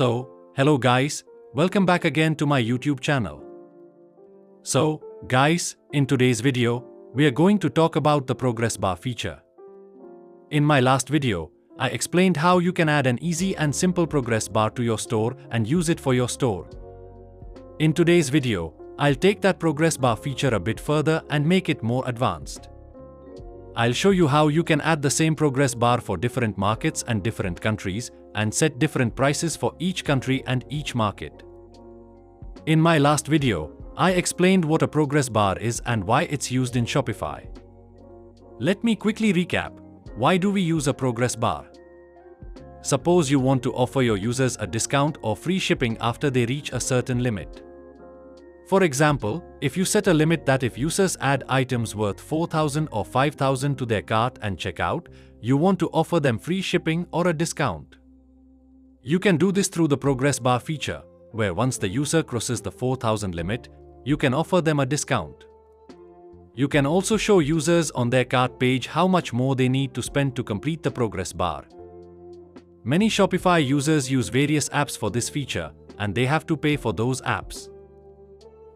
Hello guys, welcome back again to my YouTube channel. So, guys, in today's video, we are going to talk about the progress bar feature. In my last video, I explained how you can add an easy and simple progress bar to your store and use it for your store. In today's video, I'll take that progress bar feature a bit further and make it more advanced. I'll show you how you can add the same progress bar for different markets and different countries and set different prices for each country and each market. In my last video, I explained what a progress bar is and why it's used in Shopify. Let me quickly recap. Why do we use a progress bar? Suppose you want to offer your users a discount or free shipping after they reach a certain limit. For example, if you set a limit that if users add items worth 4,000 or 5,000 to their cart and check out, you want to offer them free shipping or a discount. You can do this through the progress bar feature, where once the user crosses the 4,000 limit, you can offer them a discount. You can also show users on their cart page how much more they need to spend to complete the progress bar. Many Shopify users use various apps for this feature, and they have to pay for those apps.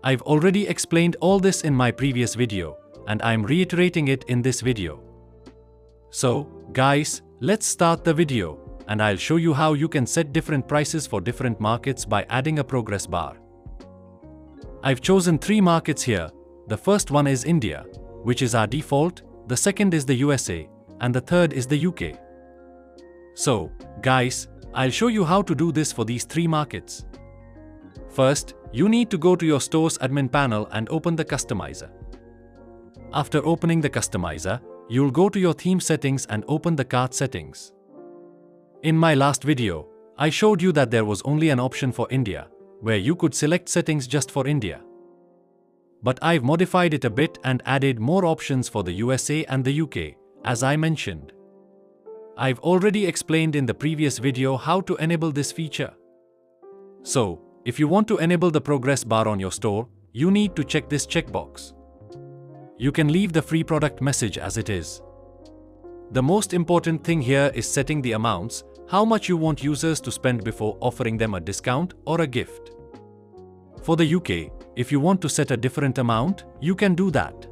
I've already explained all this in my previous video, and I'm reiterating it in this video. So, guys, let's start the video, and I'll show you how you can set different prices for different markets by adding a progress bar. I've chosen 3 markets here. The first one is India, which is our default, the second is the USA, and the third is the UK. So, guys, I'll show you how to do this for these 3 markets. First, you need to go to your store's admin panel and open the customizer. After opening the customizer, you'll go to your theme settings and open the cart settings. In my last video, I showed you that there was only an option for India, where you could select settings just for India. But I've modified it a bit and added more options for the USA and the UK, as I mentioned. I've already explained in the previous video how to enable this feature. So, if you want to enable the progress bar on your store, you need to check this checkbox. You can leave the free product message as it is. The most important thing here is setting the amounts, how much you want users to spend before offering them a discount or a gift. For the UK, if you want to set a different amount, you can do that.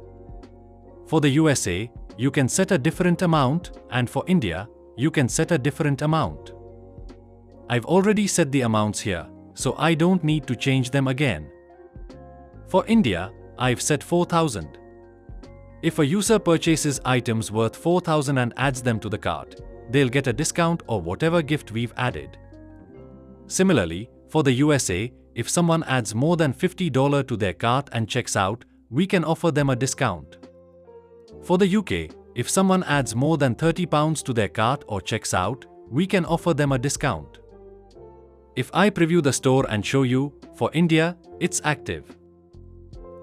For the USA, you can set a different amount, and for India, you can set a different amount. I've already set the amounts here, so I don't need to change them again. For India, I've set 4,000. If a user purchases items worth 4,000 and adds them to the cart, they'll get a discount or whatever gift we've added. Similarly, for the USA, if someone adds more than $50 to their cart and checks out, we can offer them a discount. For the UK, if someone adds more than £30 to their cart or checks out, we can offer them a discount. If I preview the store and show you, for India, it's active.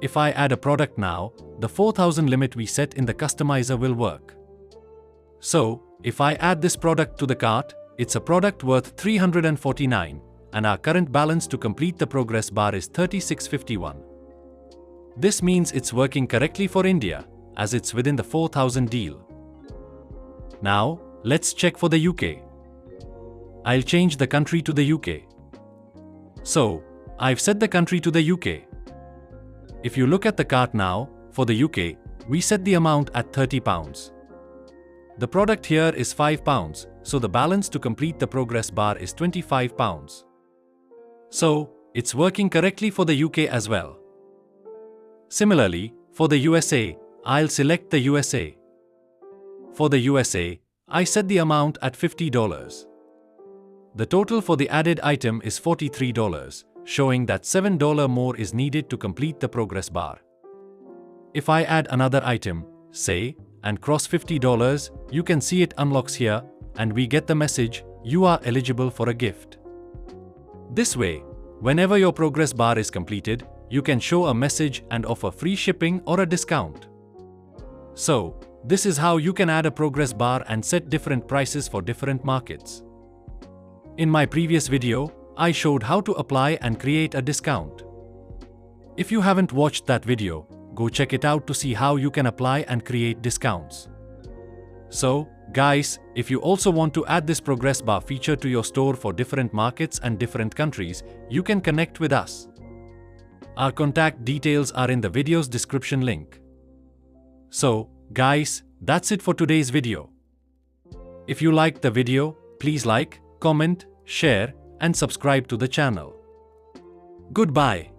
If I add a product now, the 4,000 limit we set in the customizer will work. So, if I add this product to the cart, it's a product worth $349, and our current balance to complete the progress bar is $36.51. This means it's working correctly for India, as it's within the 4,000 deal. Now, let's check for the UK. I'll change the country to the UK. So, I've set the country to the UK. If you look at the cart now, for the UK, we set the amount at £30. The product here is £5, so the balance to complete the progress bar is £25. So, it's working correctly for the UK as well. Similarly, for the USA, I'll select the USA. For the USA, I set the amount at $50. The total for the added item is $43, showing that $7 more is needed to complete the progress bar. If I add another item, say, and cross $50, you can see it unlocks here, and we get the message, you are eligible for a gift. This way, whenever your progress bar is completed, you can show a message and offer free shipping or a discount. So, this is how you can add a progress bar and set different prices for different markets. In my previous video, I showed how to apply and create a discount. If you haven't watched that video, go check it out to see how you can apply and create discounts. So, Guys, if you also want to add this progress bar feature to your store for different markets and different countries, you can connect with us. Our contact details are in the video's description link. So, guys, that's it for today's video. If you liked the video, please like, comment, share, and subscribe to the channel. Goodbye.